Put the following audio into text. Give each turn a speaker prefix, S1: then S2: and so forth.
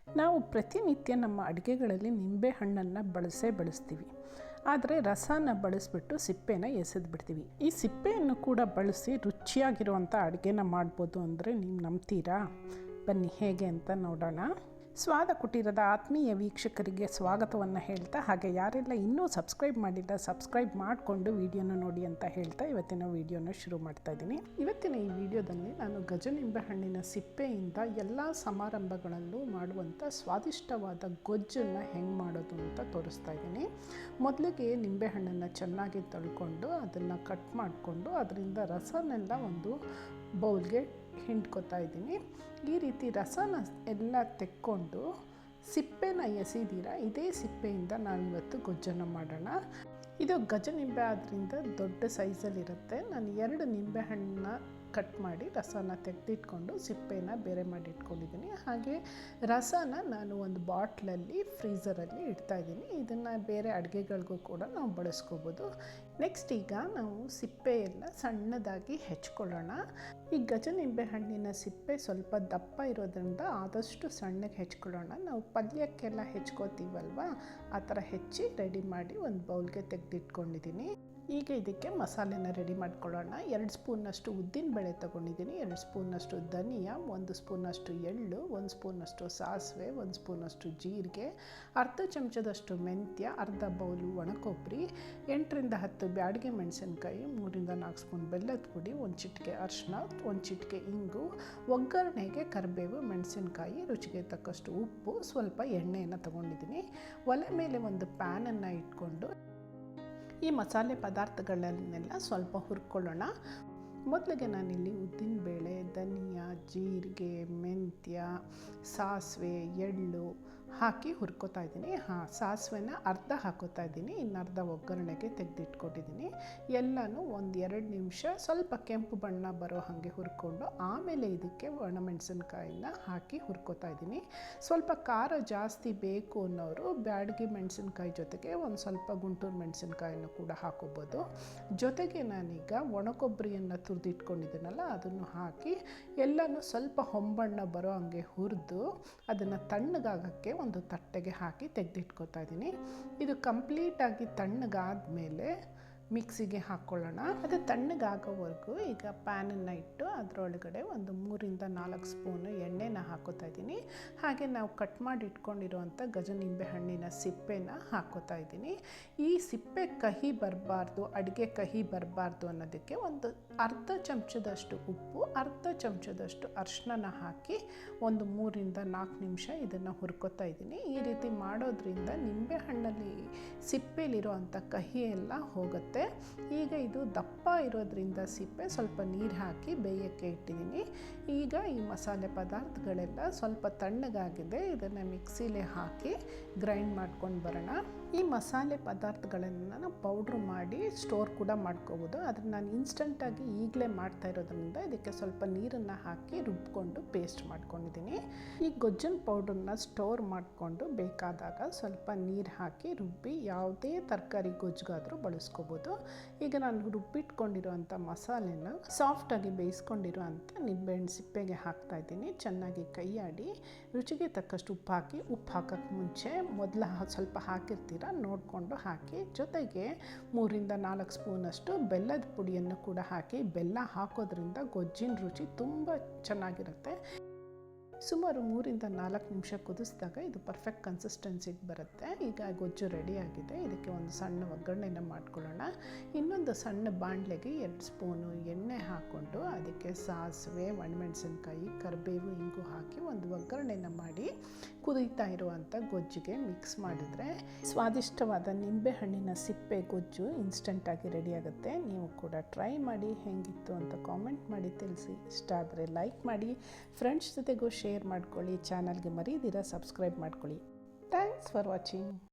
S1: ನಾವು ಪ್ರತಿನಿತ್ಯ ನಮ್ಮ ಅಡುಗೆಗಳಲ್ಲಿ ನಿಂಬೆಹಣ್ಣನ್ನು ಬಳಸ್ತೀವಿ. ಆದರೆ ರಸನ ಬಳಸಿಬಿಟ್ಟು ಸಿಪ್ಪೆನ ಎಸೆದ್ಬಿಡ್ತೀವಿ. ಈ ಸಿಪ್ಪೆಯನ್ನು ಕೂಡ ಬಳಸಿ ರುಚಿಯಾಗಿರುವಂಥ ಅಡುಗೆನ ಮಾಡ್ಬೋದು ಅಂದರೆ ನೀವು ನಂಬ್ತೀರಾ? ಬನ್ನಿ ಹೇಗೆ ಅಂತ ನೋಡೋಣ. ಸ್ವಾದ ಕುಟೀರದ ಆತ್ಮೀಯ ವೀಕ್ಷಕರಿಗೆ ಸ್ವಾಗತವನ್ನು ಹೇಳ್ತಾ, ಹಾಗೆ ಯಾರೆಲ್ಲ ಇನ್ನೂ ಸಬ್ಸ್ಕ್ರೈಬ್ ಮಾಡಿಲ್ಲ ಸಬ್ಸ್ಕ್ರೈಬ್ ಮಾಡಿಕೊಂಡು ವಿಡಿಯೋನ ನೋಡಿ ಅಂತ ಹೇಳ್ತಾ ಇವತ್ತಿನ ವಿಡಿಯೋನ ಶುರು ಮಾಡ್ತಾ ಇದ್ದೀನಿ. ಇವತ್ತಿನ ಈ ವಿಡಿಯೋದಲ್ಲಿ ನಾನು ಗಜನಿಂಬೆಹಣ್ಣಿನ ಸಿಪ್ಪೆಯಿಂದ ಎಲ್ಲ ಸಮಾರಂಭಗಳಲ್ಲೂ ಮಾಡುವಂಥ ಸ್ವಾದಿಷ್ಟವಾದ ಗೊಜ್ಜನ್ನು ಹೆಂಗೆ ಮಾಡೋದು ಅಂತ ತೋರಿಸ್ತಾ ಇದ್ದೀನಿ. ಮೊದಲಿಗೆ ನಿಂಬೆಹಣ್ಣನ್ನು ಚೆನ್ನಾಗಿ ತೊಳ್ಕೊಂಡು ಅದನ್ನು ಕಟ್ ಮಾಡಿಕೊಂಡು ಅದರಿಂದ ರಸನೆಲ್ಲ ಒಂದು ಬೌಲ್ಗೆ ಹಿಂಡ್ಕೊತಾ ಇದ್ದೀನಿ. ಈ ರೀತಿ ರಸನ ಎಲ್ಲ ತೆಕ್ಕೊಂಡು ಸಿಪ್ಪೆನ ಎಸೆದಿರ ಇದೇ ಸಿಪ್ಪೆಯಿಂದ ನಾನಿವತ್ತು ಗೊಜ್ಜನ್ನು ಮಾಡೋಣ. ಇದು ಗಜನಿಂಬೆ ಆದ್ದರಿಂದ ದೊಡ್ಡ ಸೈಜಲ್ಲಿರುತ್ತೆ. ನಾನು 2 ನಿಂಬೆಹಣ್ಣನ್ನ ಕಟ್ ಮಾಡಿ ರಸನ ತೆಗೆದಿಟ್ಕೊಂಡು ಸಿಪ್ಪೆನ ಬೇರೆ ಮಾಡಿ ಇಟ್ಕೊಂಡಿದ್ದೀನಿ. ಹಾಗೆ ರಸನ ನಾನು ಒಂದು ಬಾಟ್ಲಲ್ಲಿ ಫ್ರೀಝರಲ್ಲಿ ಇಡ್ತಾಯಿದ್ದೀನಿ. ಇದನ್ನು ಬೇರೆ ಅಡುಗೆಗಳಿಗೂ ಕೂಡ ನಾವು ಬಳಸ್ಕೋಬೋದು. ನೆಕ್ಸ್ಟ್ ಈಗ ನಾವು ಸಿಪ್ಪೆ ಎಲ್ಲ ಸಣ್ಣದಾಗಿ ಹೆಚ್ಕೊಳ್ಳೋಣ. ಈ ಗಜನಿಂಬೆ ಹಣ್ಣಿನ ಸಿಪ್ಪೆ ಸ್ವಲ್ಪ ದಪ್ಪ ಇರೋದ್ರಿಂದ ಆದಷ್ಟು ಸಣ್ಣಗೆ ಹೆಚ್ಕೊಳ್ಳೋಣ. ನಾವು ಪಲ್ಯಕ್ಕೆಲ್ಲ ಹೆಚ್ಕೋತೀವಲ್ವ, ಆ ಥರ ಹೆಚ್ಚಿ ರೆಡಿ ಮಾಡಿ ಒಂದು ಬೌಲ್ಗೆ ತೆಗೆದಿಟ್ಕೊಂಡಿದ್ದೀನಿ. ಈಗ ಇದಕ್ಕೆ ಮಸಾಲೆನ ರೆಡಿ ಮಾಡ್ಕೊಳ್ಳೋಣ. 2 ಸ್ಪೂನ್ನಷ್ಟು ಉದ್ದಿನಬೇಳೆ ತೊಗೊಂಡಿದ್ದೀನಿ, 2 ಸ್ಪೂನ್ನಷ್ಟು ಧನಿಯಾ, 1 ಸ್ಪೂನಷ್ಟು ಎಳ್ಳು, 1 ಸ್ಪೂನಷ್ಟು ಸಾಸಿವೆ, 1 ಸ್ಪೂನಷ್ಟು ಜೀರಿಗೆ, ಅರ್ಧ ಚಮಚದಷ್ಟು ಮೆಂತ್ಯ, ಅರ್ಧ ಬೌಲು ಒಣಕೊಬ್ಬರಿ, 8ರಿಂದ 10 ಬ್ಯಾಡಗೆ ಮೆಣಸಿನ್ಕಾಯಿ, 3ರಿಂದ 4 ಸ್ಪೂನ್ ಬೆಲ್ಲದ ಪುಡಿ, 1 ಚಿಟಿಕೆ ಅರಿಶಿನ, 1 ಚಿಟಿಕೆ ಇಂಗು, ಒಗ್ಗರಣೆಗೆ ಕರಿಬೇವು, ಮೆಣಸಿನ್ಕಾಯಿ, ರುಚಿಗೆ ತಕ್ಕಷ್ಟು ಉಪ್ಪು, ಸ್ವಲ್ಪ ಎಣ್ಣೆಯನ್ನು ತೊಗೊಂಡಿದ್ದೀನಿ. ಒಲೆ ಮೇಲೆ ಒಂದು ಪ್ಯಾನನ್ನು ಇಟ್ಕೊಂಡು ಈ ಮಸಾಲೆ ಪದಾರ್ಥಗಳನ್ನೆಲ್ಲ ಸ್ವಲ್ಪ ಹುರ್ಕೊಳ್ಳೋಣ. ಮೊದಲಿಗೆ ನಾನಿಲ್ಲಿ ಉದ್ದಿನಬೇಳೆ, ಧನಿಯಾ, ಜೀರಿಗೆ, ಮೆಂತ್ಯ, ಸಾಸಿವೆ, ಎಳ್ಳು ಹಾಕಿ ಹುರ್ಕೋತಾ ಇದ್ದೀನಿ. ಸಾಸಿವೆನ ಅರ್ಧ ಹಾಕೋತಾ ಇದ್ದೀನಿ, ಇನ್ನರ್ಧ ಒಗ್ಗರಣೆಗೆ ತೆಗೆದಿಟ್ಕೊಟ್ಟಿದ್ದೀನಿ. ಎಲ್ಲನೂ 1-2 ನಿಮಿಷ ಸ್ವಲ್ಪ ಕೆಂಪು ಬಣ್ಣ ಬರೋ ಹಾಗೆ ಹುರ್ಕೊಂಡು ಆಮೇಲೆ ಇದಕ್ಕೆ ಒಣಮೆಣಸಿನ್ಕಾಯಿನ ಹಾಕಿ ಹುರ್ಕೋತಾ ಇದ್ದೀನಿ. ಸ್ವಲ್ಪ ಖಾರ ಜಾಸ್ತಿ ಬೇಕು ಅನ್ನೋರು ಬ್ಯಾಡಗಿ ಮೆಣಸಿನ್ಕಾಯಿ ಜೊತೆಗೆ ಒಂದು ಸ್ವಲ್ಪ ಗುಂಟೂರು ಮೆಣಸಿನ್ಕಾಯಿನೂ ಕೂಡ ಹಾಕೋಬೋದು. ಜೊತೆಗೆ ನಾನೀಗ ಒಣಕೊಬ್ಬರಿಯನ್ನು ತುರಿದಿಟ್ಕೊಂಡಿದ್ದೀನಲ್ಲ ಅದನ್ನು ಹಾಕಿ ಎಲ್ಲನೂ ಸ್ವಲ್ಪ ಹೊಂಬಣ್ಣ ಬರೋ ಹಂಗೆ ಹುರಿದು ಅದನ್ನು ತಣ್ಣಗಾಗೋಕ್ಕೆ ಒಂದು ತಟ್ಟೆಗೆ ಹಾಕಿ ತೆಗೆದಿಟ್ಕೊತಾ ಇದ್ದೀನಿ. ಇದು ಕಂಪ್ಲೀಟಾಗಿ ತಣ್ಣಗಾದ ಮೇಲೆ ಮಿಕ್ಸಿಗೆ ಹಾಕ್ಕೊಳ್ಳೋಣ. ಅದು ತಣ್ಣಗಾಗೋವರೆಗೂ ಈಗ ಪ್ಯಾನನ್ನು ಇಟ್ಟು ಅದರೊಳಗಡೆ ಒಂದು 3ರಿಂದ 4 ಸ್ಪೂನು ಎಣ್ಣೆನ ಹಾಕೋತಾ ಇದ್ದೀನಿ. ಹಾಗೆ ನಾವು ಕಟ್ ಮಾಡಿ ಇಟ್ಕೊಂಡಿರುವಂಥ ಗಜನಿಂಬೆ ಹಣ್ಣಿನ ಸಿಪ್ಪೆನ ಹಾಕೋತಾ ಇದ್ದೀನಿ. ಈ ಸಿಪ್ಪೆ ಕಹಿ ಬರಬಾರ್ದು, ಅಡುಗೆ ಕಹಿ ಬರಬಾರ್ದು ಅನ್ನೋದಕ್ಕೆ ಒಂದು ಅರ್ಧ ಚಮಚದಷ್ಟು ಉಪ್ಪು, ಅರ್ಧ ಚಮಚದಷ್ಟು ಅರಿಶಿನ ಹಾಕಿ ಒಂದು 3ರಿಂದ 4 ನಿಮಿಷ ಇದನ್ನು ಹುರ್ಕೋತಾ ಇದ್ದೀನಿ. ಈ ರೀತಿ ಮಾಡೋದ್ರಿಂದ ನಿಂಬೆಹಣ್ಣಲ್ಲಿ ಸಿಪ್ಪೆಲಿರುವಂಥ ಕಹಿ ಎಲ್ಲ ಹೋಗುತ್ತೆ. ಈಗ ಇದು ದಪ್ಪ ಇರೋದ್ರಿಂದ ಸಿಪ್ಪೆ ಸ್ವಲ್ಪ ನೀರು ಹಾಕಿ ಬೇಯಕ್ಕೆ ಇಟ್ಟಿದ್ದೀನಿ. ಈಗ ಈ ಮಸಾಲೆ ಪದಾರ್ಥಗಳೆಲ್ಲ ಸ್ವಲ್ಪ ತಣ್ಣಗಾಗಿದೆ, ಇದನ್ನು ಮಿಕ್ಸಿಲೆ ಹಾಕಿ ಗ್ರೈಂಡ್ ಮಾಡ್ಕೊಂಡು ಬರೋಣ. ಈ ಮಸಾಲೆ ಪದಾರ್ಥಗಳನ್ನು ನಾವು ಪೌಡ್ರ್ ಮಾಡಿ ಸ್ಟೋರ್ ಕೂಡ ಮಾಡ್ಕೋಬೋದು. ಆದರೆ ನಾನು ಇನ್ಸ್ಟಂಟಾಗಿ ಈಗಲೇ ಮಾಡ್ತಾ ಇರೋದ್ರಿಂದ ಇದಕ್ಕೆ ಸ್ವಲ್ಪ ನೀರನ್ನು ಹಾಕಿ ರುಬ್ಕೊಂಡು ಪೇಸ್ಟ್ ಮಾಡ್ಕೊಂಡಿದ್ದೀನಿ. ಈ ಗೊಜ್ಜನ ಪೌಡ್ರನ್ನ ಸ್ಟೋರ್ ಮಾಡಿಕೊಂಡು ಬೇಕಾದಾಗ ಸ್ವಲ್ಪ ನೀರು ಹಾಕಿ ರುಬ್ಬಿ ಯಾವುದೇ ತರಕಾರಿ ಗೊಜ್ಜಿಗಾದರೂ ಬಳಸ್ಕೋಬೋದು. ಈಗ ನಾನು ರುಬ್ಬಿಟ್ಕೊಂಡಿರೋಂಥ ಮಸಾಲೆನ ಸಾಫ್ಟಾಗಿ ಬೇಯಿಸ್ಕೊಂಡಿರೋಂಥ ನಿಂಬೆಹಣ್ಣು ಸಿಪ್ಪೆಗೆ ಹಾಕ್ತಾ ಇದ್ದೀನಿ. ಚೆನ್ನಾಗಿ ಕೈಯಾಡಿ ರುಚಿಗೆ ತಕ್ಕಷ್ಟು ಉಪ್ಪು ಹಾಕಿ, ಉಪ್ಪು ಹಾಕೋಕ್ಕೆ ಮುಂಚೆ ಮೊದಲು ಸ್ವಲ್ಪ ಹಾಕಿರ್ತೀರ ನೋಡಿಕೊಂಡು ಹಾಕಿ. ಜೊತೆಗೆ 3ರಿಂದ 4 ಸ್ಪೂನಷ್ಟು ಬೆಲ್ಲದ ಪುಡಿಯನ್ನು ಕೂಡ ಹಾಕಿ. ಬೆಲ್ಲ ಹಾಕೋದ್ರಿಂದ ಗೊಜ್ಜಿನ ರುಚಿ ತುಂಬ ಚೆನ್ನಾಗಿರುತ್ತೆ. ಸುಮಾರು 3ರಿಂದ 4 ನಿಮಿಷ ಕುದಿಸಿದಾಗ ಇದು ಪರ್ಫೆಕ್ಟ್ ಕನ್ಸಿಸ್ಟೆನ್ಸಿಗೆ ಬರುತ್ತೆ. ಈಗ ಗೊಜ್ಜು ರೆಡಿಯಾಗಿದೆ. ಇದಕ್ಕೆ ಒಂದು ಸಣ್ಣ ಒಗ್ಗರಣೆನ ಮಾಡ್ಕೊಳ್ಳೋಣ. ಇನ್ನೊಂದು ಸಣ್ಣ ಬಾಣಲೆಗೆ 2 ಸ್ಪೂನು ಎಣ್ಣೆ ಹಾಕ್ಕೊಂಡು ಅದಕ್ಕೆ ಸಾಸಿವೆ, ಒಣಮೆಣಸಿನ್ಕಾಯಿ, ಕರಿಬೇವು, ಇಂಗು ಹಾಕಿ ಒಂದು ಒಗ್ಗರಣೆನ ಮಾಡಿ ಕುದೀತಾ ಇರುವಂಥ ಗೊಜ್ಜಿಗೆ ಮಿಕ್ಸ್ ಮಾಡಿದರೆ ಸ್ವಾದಿಷ್ಟವಾದ ನಿಂಬೆಹಣ್ಣಿನ ಸಿಪ್ಪೆ ಗೊಜ್ಜು ಇನ್ಸ್ಟಂಟಾಗಿ ರೆಡಿಯಾಗುತ್ತೆ. ನೀವು ಕೂಡ ಟ್ರೈ ಮಾಡಿ, ಹೇಗಿತ್ತು ಅಂತ ಕಾಮೆಂಟ್ ಮಾಡಿ ತಿಳಿಸಿ. ಇಷ್ಟ ಆದರೆ ಲೈಕ್ ಮಾಡಿ, ಫ್ರೆಂಡ್ಸ್ ಜೊತೆಗೂ ಶೇರ್ ಮಾಡ್ಕೊಳ್ಳಿ. ಚಾನಲ್ಗೆ ಮರೀದಿರ ಸಬ್ಸ್ಕ್ರೈಬ್ ಮಾಡ್ಕೊಳ್ಳಿ. Thanks for watching.